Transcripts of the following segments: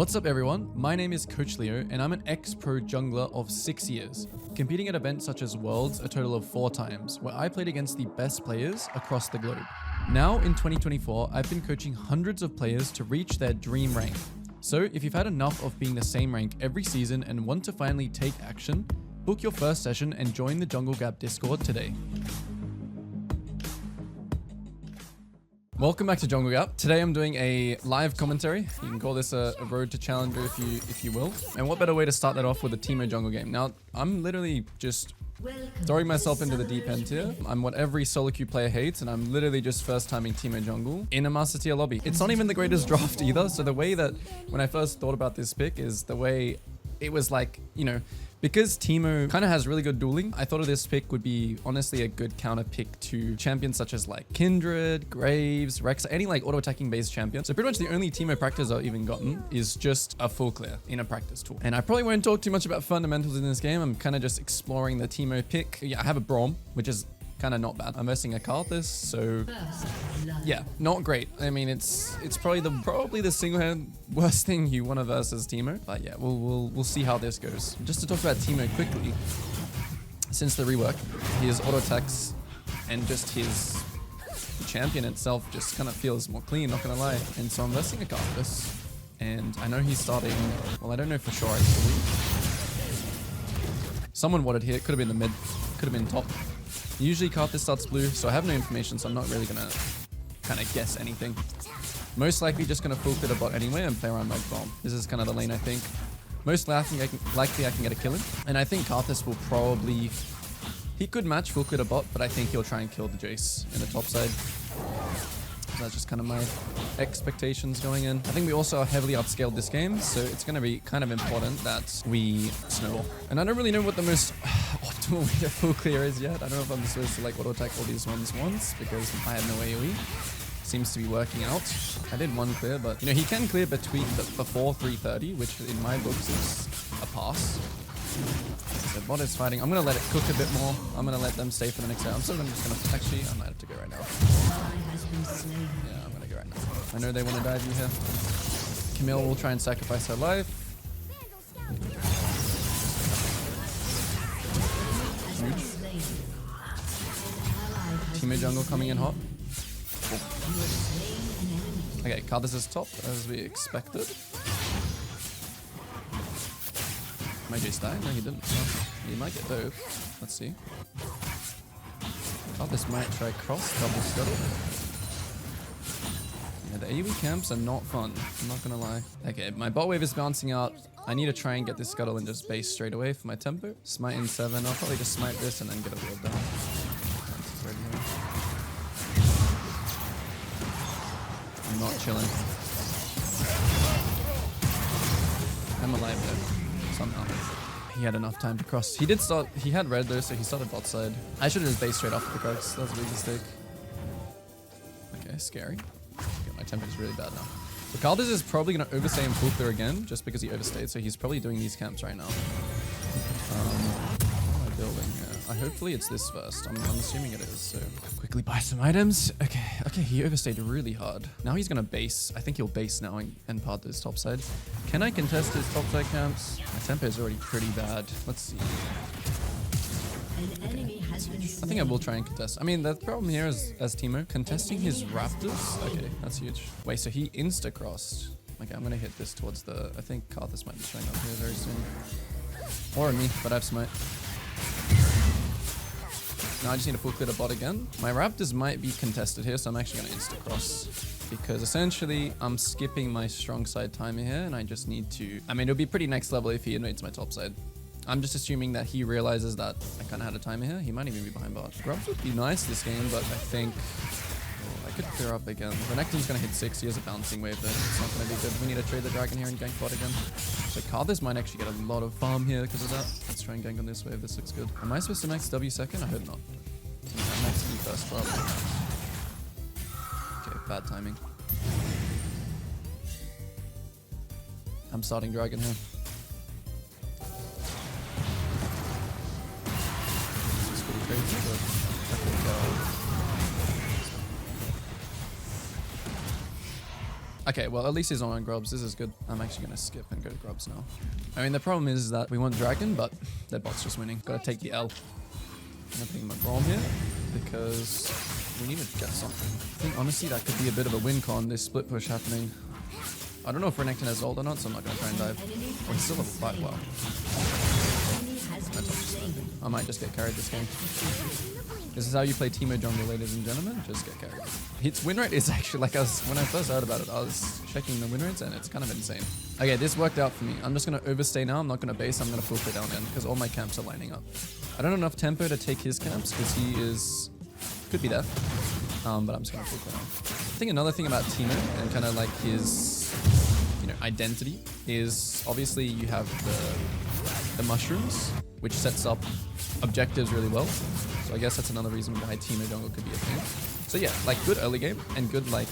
What's up everyone, my name is Coach Leo and I'm an ex-pro jungler of 6 years, competing at events such as Worlds a total of 4 times, where I played against the best players across the globe. Now in 2024, I've been coaching hundreds of players to reach their dream rank. So if you've had enough of being the same rank every season and want to finally take action, book your first session and join the Jungle Gap Discord today. Welcome back to Jungle Gap. Today I'm doing a live commentary. You can call this a road to challenger if you will. And what better way to start that off with a Teemo jungle game. Now, I'm literally just throwing myself into the deep end here. I'm what every solo queue player hates, and I'm literally just first timing Teemo jungle in a master tier lobby. It's not even the greatest draft either. So the way that when I first thought about this pick is the way it was like, you know, because Teemo kind of has really good dueling, I thought of this pick would be honestly a good counter pick to champions such as like Kindred, Graves, Rex, any like auto-attacking based champion. So pretty much the only Teemo practice I've even gotten is just a full clear in a practice tool. And I probably won't talk too much about fundamentals in this game. I'm kind of just exploring the Teemo pick. Yeah, I have a Braum, which is kind of not bad. I'm versing a Karthus, so yeah, not great. I mean, it's probably the single-hand worst thing you want to verse as Teemo. But yeah, we'll see how this goes. Just to talk about Teemo quickly, since the rework, his auto attacks and just his champion itself just kind of feels more clean, not gonna lie. And so I'm versing a Karthus, and I know he's starting. Well, I don't know for sure actually. Someone warded here. It could have been the mid. Could have been top. Usually Karthus starts blue, so I have no information, so I'm not really gonna kind of guess anything. Most likely just gonna full clear the bot anyway and play around my bomb. This is kind of the lane I think. Most likely I can get a kill in. And I think Karthus will probably... He could match full clear the bot, but I think he'll try and kill the Jace in the top side. So that's just kind of my expectations going in. I think we also heavily upscaled this game, so it's going to be kind of important that we snowball. And I don't really know what the most optimal way to full clear is yet. I don't know if I'm supposed to like auto attack all these ones once because I have no AoE. Seems to be working out. I did one clear, but you know, he can clear before 330, which in my books is a pass. The bot is fighting. I'm going to let it cook a bit more. I'm going to let them stay for the next round. I'm still just going to... Actually, I might have to go right now. Yeah, I'm going to go right now. I know they want to dive you here. Camille will try and sacrifice her life. Huge. Teemo jungle coming in hot. Okay, Karthus is top, as we expected. Might Jace die? No, he didn't. Oh, he might get both. Let's see. Karthus might try cross, double scuttle. Yeah, the AoE camps are not fun. I'm not gonna lie. Okay, my bot wave is bouncing out. I need to try and get this scuttle and just base straight away for my tempo. Smite in 7. I'll probably just smite this and then get a ward down. I'm not chilling. I'm alive though. Somehow. He had enough time to cross. He did start, he had red though, so he started bot side. I should have just based straight off the Krugs. That was a big mistake. Okay, scary. Okay, my tempo is really bad now. So Karthus is probably going to overstay and full clear again, just because he overstayed, so he's probably doing these camps right now. What am I building here? Hopefully it's this first. I'm assuming it is, so quickly buy some items. Okay, he overstayed really hard. Now he's gonna base. I think he'll base now and part this top side. Can I contest his top side camps? My tempo is already pretty bad. Let's see. Okay. I think I will try and contest. I mean, the problem here is, as Teemo, contesting his Raptors. Okay, that's huge. Wait, so he insta-crossed. Okay, I'm gonna hit this towards the... I think Karthus might be showing up here very soon. Or me, but I have smite. Now I just need to full clear the bot again. My Raptors might be contested here, so I'm actually going to insta-cross. Because essentially, I'm skipping my strong side timer here, and I just need to... I mean, it'll be pretty next level if he invades my top side. I'm just assuming that he realizes that I kind of had a timer here. He might even be behind bot. Grubs would be nice this game, but I think... Oh, I could clear up again. Renekton's going to hit 6. He has a bouncing wave, but it's not going to be good. We need to trade the dragon here and gank bot again. So Karthus might actually get a lot of farm here because of that. Let's try and gank on this wave. This looks good. Am I supposed to max W second? I hope not. I'm max E first, probably. Okay, bad timing. I'm starting dragon here. This is pretty crazy, but I think Okay, well, at least he's not on Grubs. This is good. I'm actually going to skip and go to Grubs now. I mean, the problem is that we want Dragon, but their bot's just winning. Got to take the L. I'm going to ping my Braum here because we need to get something. I think, honestly, that could be a bit of a win con, this split push happening. I don't know if Renekton has ult or not, so I'm not going to try and dive. Oh, he's still level 5. Wow. I might just get carried this game. This is how you play Teemo jungle, ladies and gentlemen. Just get carried. Its win rate is actually, like, when I first heard about it, I was checking the win rates and it's kind of insane. Okay, this worked out for me. I'm just going to overstay now. I'm not going to base. I'm going to full clear down end because all my camps are lining up. I don't have enough tempo to take his camps because he is... could be there. But I'm just going to full clear down. I think another thing about Teemo and kind of like his, you know, identity is obviously you have the mushrooms, which sets up objectives really well. So I guess that's another reason why Teemo jungle could be a thing. So yeah, like good early game and good like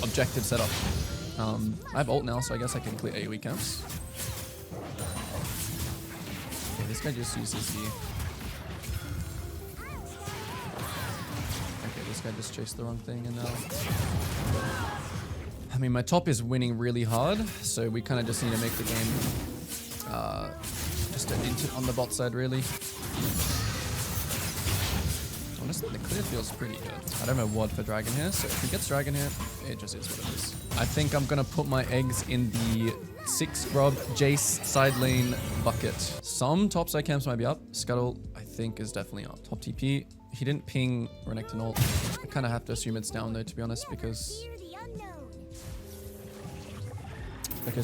objective setup. I have ult now, so I guess I can clear AoE camps. Okay, this guy just uses the... Okay, this guy just chased the wrong thing and now... I mean, my top is winning really hard, so we kind of just need to make the game just an int on the bot side, really. Honestly, the clear feels pretty good. I don't know what for Dragon here, so if he gets Dragon here, it just is what it is. I think I'm going to put my eggs in the 6 Grub Jace side lane bucket. Some top side camps might be up. Scuttle, I think, is definitely up. Top TP. He didn't ping Renekton ult. I kind of have to assume it's down though, to be honest, because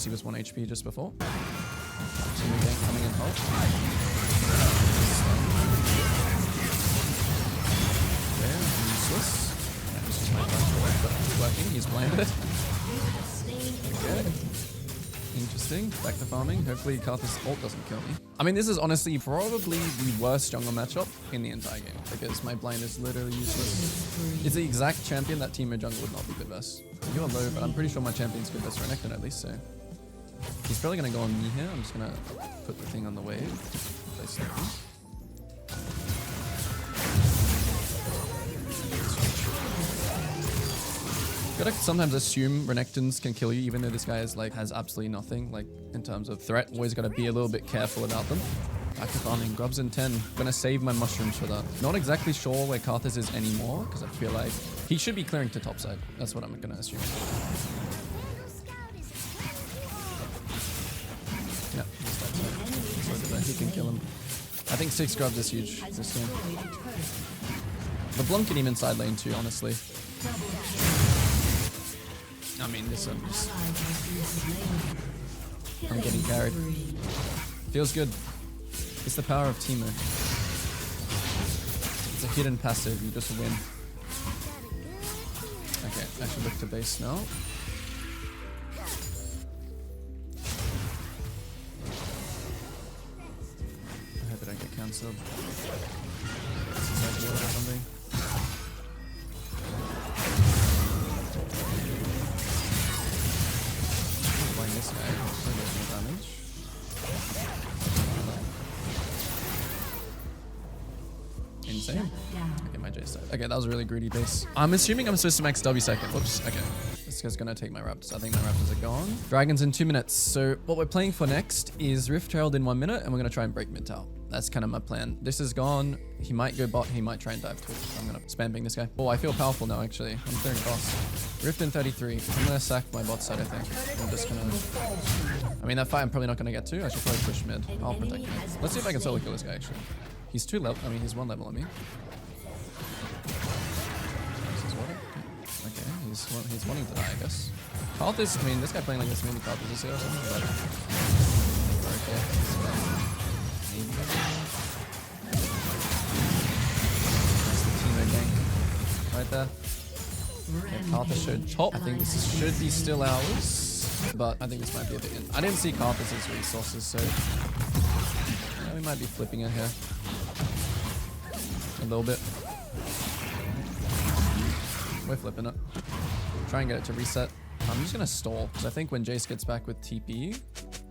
he was 1 HP just before. Teemo gang coming in hot. Working, he's blinded. Okay. Interesting. Back to farming. Hopefully Karthus' ult doesn't kill me. I mean, this is honestly probably the worst jungle matchup in the entire game because my blind is literally useless. It's the exact champion that Teemo jungle would not be good versus. You're low, but I'm pretty sure my champion's good versus Renekton at least, so. He's probably going to go on me here. I'm just going to put the thing on the wave. Place it. You gotta sometimes assume Renektons can kill you, even though this guy is like has absolutely nothing like in terms of threat. Always gotta be a little bit careful about them. Back to farming. Grubs in 10. Gonna save my mushrooms for that. Not exactly sure where Karthus is anymore because I feel like he should be clearing to topside. That's what I'm gonna assume. Yeah, he can kill him. I think 6 Grubs is huge this game. The Blum can even side lane too, honestly. I mean, this I'm getting carried. Feels good. It's the power of Teemo. It's a hidden passive, you just win. Okay, I should look to base now. I hope I don't get cancelled. This is like water or something. This guy, so there's no damage. Insane. Okay, my J side. Okay, that was a really greedy base. I'm assuming I'm supposed to max W second. Whoops. Okay. This guy's gonna take my Raptors. I think my Raptors are gone. Dragons in 2 minutes. So what we're playing for next is Rift Herald in 1 minute, and we're gonna try and break mid tower. That's kind of my plan. This is gone. He might go bot. He might try and dive to it. I'm gonna spam ping this guy. Oh, I feel powerful now, actually. I'm clearing fast. Rift in 33. I'm gonna sack my bot side, I think. I'm just gonna... I mean, that fight I'm probably not gonna get to. I should probably push mid. I'll protect mid. Let's see if I can solo kill this guy, actually. He's 2 level. I mean, he's 1 level on me. Okay, he's wanting to die, I guess. Karthus, I mean, this guy playing like this, maybe Karthus is here or something, but... Okay, that's the Teemo gank right there. Okay, Karthus showed top. I think this should be still ours, but I think this might be a bit in. I didn't see Karthus' resources, so yeah, we might be flipping it here a little bit. We're flipping it. Try and get it to reset. I'm just gonna stall because I think when Jace gets back with TP,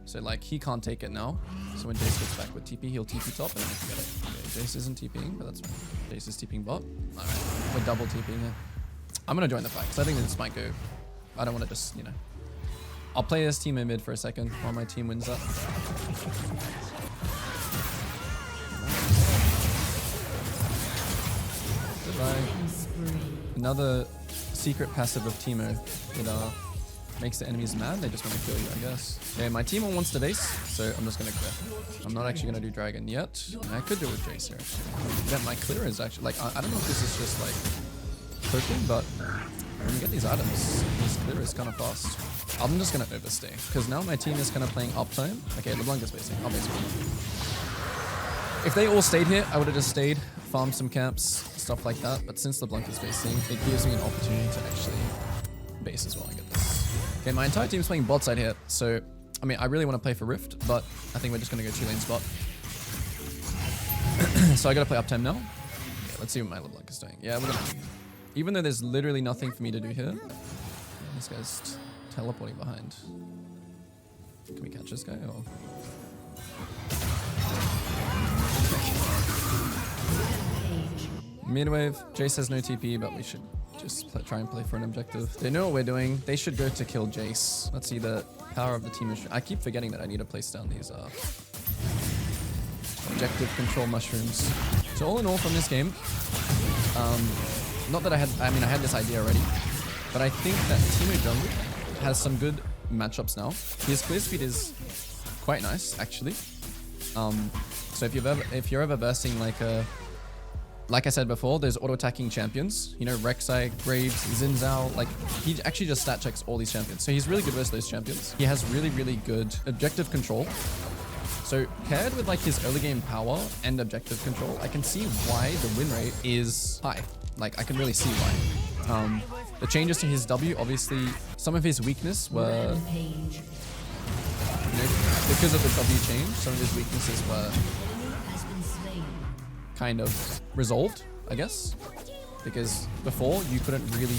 so like he can't take it now. So when Jace gets back with TP, he'll TP top and then we can get it. Okay, Jace isn't TPing, but that's fine. Jace is TPing bot. Alright, we're double TPing here. I'm gonna join the fight because I think this might go I don't want to just, you know. I'll play as Teemo mid for a second while my team wins that. Goodbye. Another secret passive of Teemo that makes the enemies mad. They just want to kill you, I guess. Okay, my team wants the base, so I'm just going to clear. I'm not actually going to do dragon yet. I could do it with Jace here, actually. Yeah, my clear is actually, like, I don't know if this is just, like, poking, but when you get these items, this clear is kind of fast. I'm just going to overstay, because now my team is kind of playing uptime. Okay, LeBlanc is basing. I'll base one. If they all stayed here, I would have just stayed, farmed some camps, stuff like that. But since LeBlanc is basing, it gives me an opportunity to actually base as well and get this. Okay, my entire team is playing bot side here, so, I mean, I really want to play for Rift, but I think we're just going to go 2 lane spot. So I got to play uptime now. Okay, let's see what my LeBlanc is doing. Yeah, we're going to... Even though there's literally nothing for me to do here, this guy's teleporting behind. Can we catch this guy, or...? Midwave, Jace has no TP, but we should just try and play for an objective. They know what we're doing. They should go to kill Jace. Let's see the power of the team. I keep forgetting that I need to place down these objective control mushrooms. So all in all from this game, not that I had this idea already, but I think that Teemo jungle has some good matchups now. His clear speed is quite nice, actually. So if you're ever versing like I said before, there's auto-attacking champions. You know, Rek'Sai, Graves, Xin Zhao. Like, he actually just stat checks all these champions. So he's really good versus those champions. He has really, really good objective control. So paired with like his early game power and objective control, I can see why the win rate is high. Like, I can really see why. The changes to his W, obviously, some of his weakness were... You know, because of the W change, some of his weaknesses were kind of resolved, I guess, because before you couldn't really,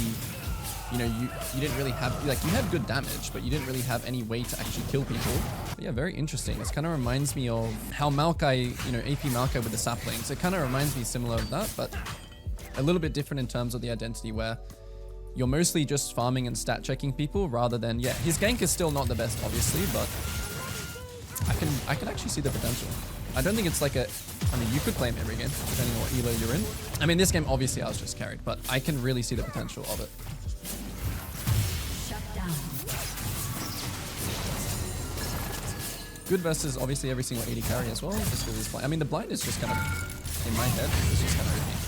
you know, you didn't really have, like, you had good damage, but you didn't really have any way to actually kill people. But yeah, very interesting. This kind of reminds me of how Maokai, you know, AP Maokai with the saplings. It kind of reminds me similar of that, but a little bit different in terms of the identity, where you're mostly just farming and stat checking people rather than, yeah, his gank is still not the best, obviously, but I can actually see the potential. I don't think it's like a... I mean, you could play him every game, depending on what elo you're in. I mean, this game, obviously, I was just carried, but I can really see the potential of it. Shut down. Good versus, obviously, every single AD carry as well, just because he's blind. I mean, the blind is just kind of... In my head, it's just kind of iffy.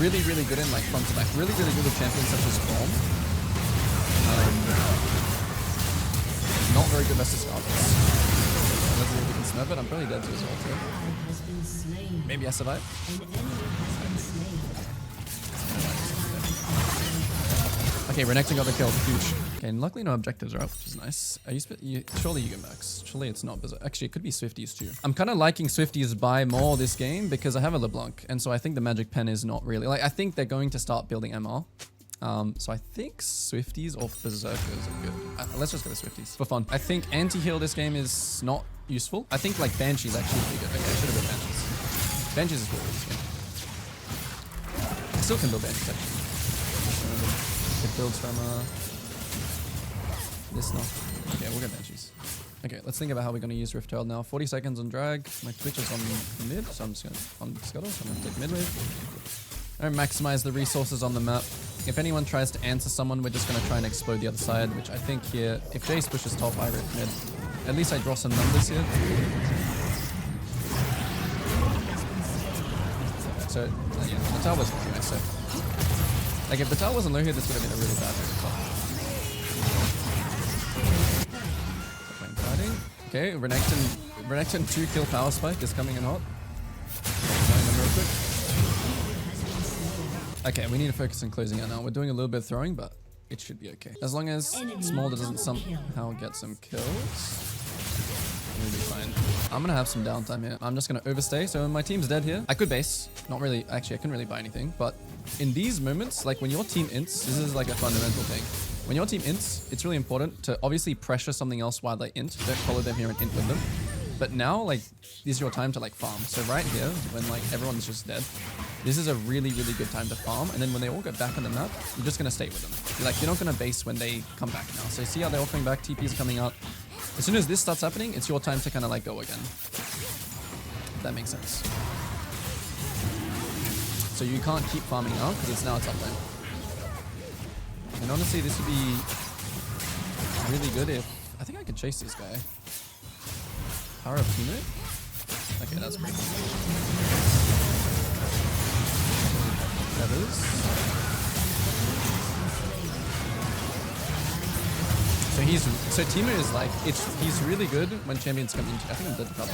Really, really good in, like, front to back. Really, really good with champions such as Storm. Not very good versus Scarlets. Smurf it, I'm probably dead to as well too. Maybe I survive. Okay, Renekton got the kill. Huge. Okay, and luckily no objectives are up, which is nice. Surely you get Max. Surely it's not Berserk. Actually, it could be Swifties too. I'm kind of liking Swifties by more this game because I have a LeBlanc, and so I think the Magic Pen is not really... Like, I think they're going to start building MR. So I think Swifties or Berserkers are good. Let's just go with Swifties for fun. I think anti-heal this game is not useful. I think like Banshee's actually pretty good. Okay, I should have built Banshees. Banshees is good for this game. I still can build Banshees actually. It builds from this now. Okay, we'll get Banshees. Okay, let's think about how we're going to use Rift Herald now. 40 seconds on drag. My Twitch is on mid, so I'm just going to on scuttle. So I'm going to take mid wave. I don't maximize the resources on the map. If anyone tries to answer someone, we're just going to try and explode the other side, which I think here, if Jace pushes top, I rift mid. At least I draw some numbers here. So, yeah, the tower wasn't too nice, so... Like, if the tower wasn't low here, this would have been a really bad move. Fighting. Okay, Renekton 2-kill power spike is coming in hot. Real quick. Okay, we need to focus on closing out now. We're doing a little bit of throwing, but it should be okay. As long as Smolder doesn't somehow get some kills, we'll be fine. I'm gonna have some downtime here. I'm just gonna overstay. So my team's dead here. I could base. Not really. Actually, I couldn't really buy anything. But in these moments, like when your team ints, this is like a fundamental thing. When your team ints, it's really important to obviously pressure something else while they int. Don't follow them here and int with them. But now, like, this is your time to like farm. So right here, when like everyone's just dead, This is a really, really good time to farm. And then when they all get back on the map, you're just going to stay with them. You're not going to base when they come back now. So see how they're all coming back? TP's coming up. As soon as this starts happening, it's your time to kind of like go again. If that makes sense. So you can't keep farming now because it's now top lane. And honestly, this would be really good if... I think I could chase this guy. Power of Teemo? Okay, that's pretty cool. Feathers. So Teemo is like, he's really good when champions come into... I think I'm dead to cover.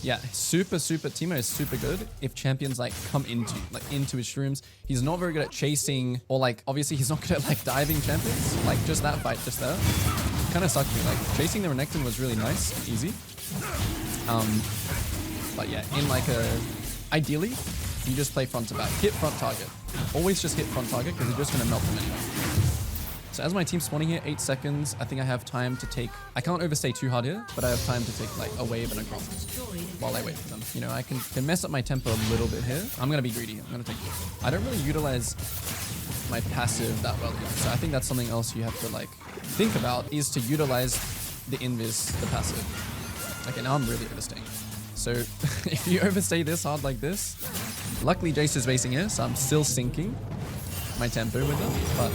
Yeah, super Teemo is super good if champions like come into his shrooms. He's not very good at chasing, or like obviously he's not good at like diving champions. Like just that fight just there kind of sucked me. Like chasing the Renekton was really nice and easy. But yeah, in like ideally you just play front to back, hit front target. Always just hit front target because you're just gonna melt them anyway. So as my team's spawning here, 8 seconds, I think I have time to take... I can't overstay too hard here, but I have time to take like a wave and a crop while I wait for them. You know, I can mess up my tempo a little bit here. I'm going to be greedy. I'm going to take... I don't really utilize my passive that well yet. So I think that's something else you have to like think about, is to utilize the invis, the passive. Okay, now I'm really overstaying. So if you overstay this hard like this, luckily Jace is basing here, so I'm still sinking my tempo with them, but...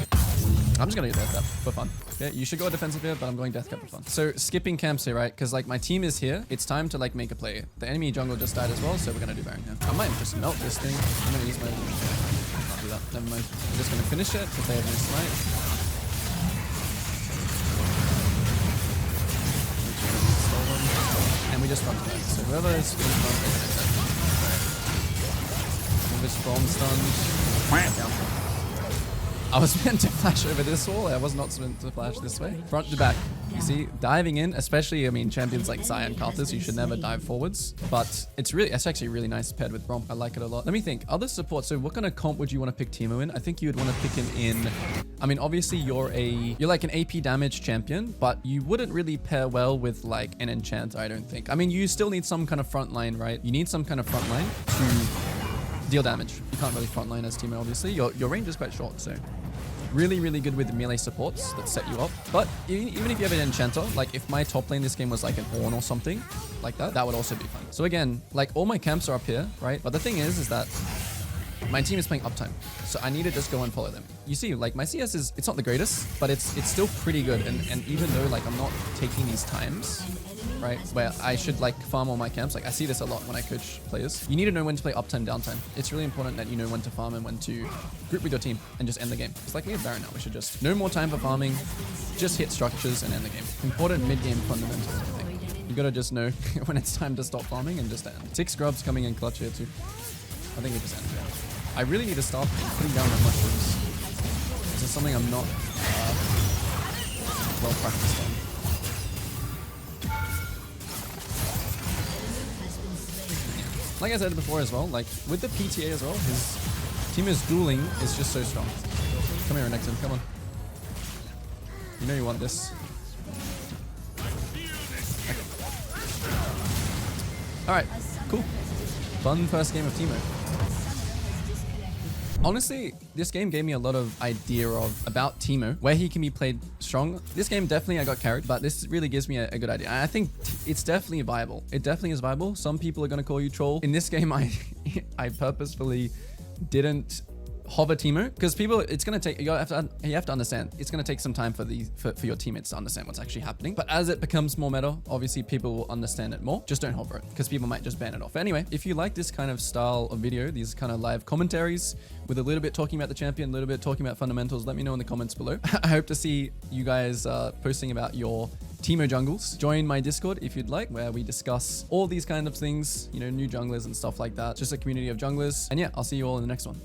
I'm just going to get Death Cap for fun. Yeah, you should go defensive here, but I'm going Death Cap for fun. So skipping camps here, right? Because like my team is here. It's time to like make a play. The enemy jungle just died as well, so we're going to do Baron here. I might just melt this thing. I'm going to use my... I'll do that. Never mind. I'm just going to finish it because they have no smite. And we just front back. So whoever is in front, they're going to attack. This bomb stunned. Down. I was meant to flash over this wall. I was not meant to flash this way. Front to back. You see, diving in, especially, I mean, champions like Xayah and Karthus, you should never dive forwards. But it's actually really nice paired with Romp. I like it a lot. Let me think. Other support. So what kind of comp would you want to pick Teemo in? I think you would want to pick him in... I mean, obviously, you're like an AP damage champion, but you wouldn't really pair well with like an enchanter, I don't think. I mean, you still need some kind of front line, right? You need some kind of front line to deal damage. You can't really front line as Teemo, obviously. Your range is quite short, so... Really, really good with melee supports that set you up. But even if you have an enchanter, like if my top lane this game was like an Ornn or something like that, that would also be fun. So again, like all my camps are up here, right? But the thing is that my team is playing uptime. So I need to just go and follow them. You see, like my CS is, it's not the greatest, but it's still pretty good. And even though like I'm not taking these times, right, where I should like farm all my camps, like I see this a lot when I coach players. You need to know when to play uptime, downtime. It's really important that you know when to farm and when to group with your team and just end the game. It's like we have Baron now. We should just no more time for farming, just hit structures and end the game. Important mid-game fundamentals, I think. You gotta just know when it's time to stop farming and just end. 6 grubs coming in clutch here too. I think we just end it. I really need to start putting down my mushrooms. This is something I'm not well practiced on. Like I said before as well, like with the PTA as well, his Teemo's dueling is just so strong. Come here, Renekton, come on. You know you want this. Okay. Alright, cool. Fun first game of Teemo. Honestly, this game gave me a lot of idea about Teemo, where he can be played strong. This game definitely I got carried, but this really gives me a good idea. I think it's definitely viable. It definitely is viable. Some people are going to call you troll. In this game, I purposefully didn't hover Teemo because people, it's going to take, you have to understand, it's going to take some time for your teammates to understand what's actually happening. But as it becomes more meta, obviously people will understand it more. Just don't hover it because people might just ban it off. Anyway, if you like this kind of style of video, these kind of live commentaries with a little bit talking about the champion, a little bit talking about fundamentals, let me know in the comments below. I hope to see you guys posting about your Teemo jungles. Join my Discord if you'd like, where we discuss all these kind of things, you know, new junglers and stuff like that. Just a community of junglers. And yeah, I'll see you all in the next one.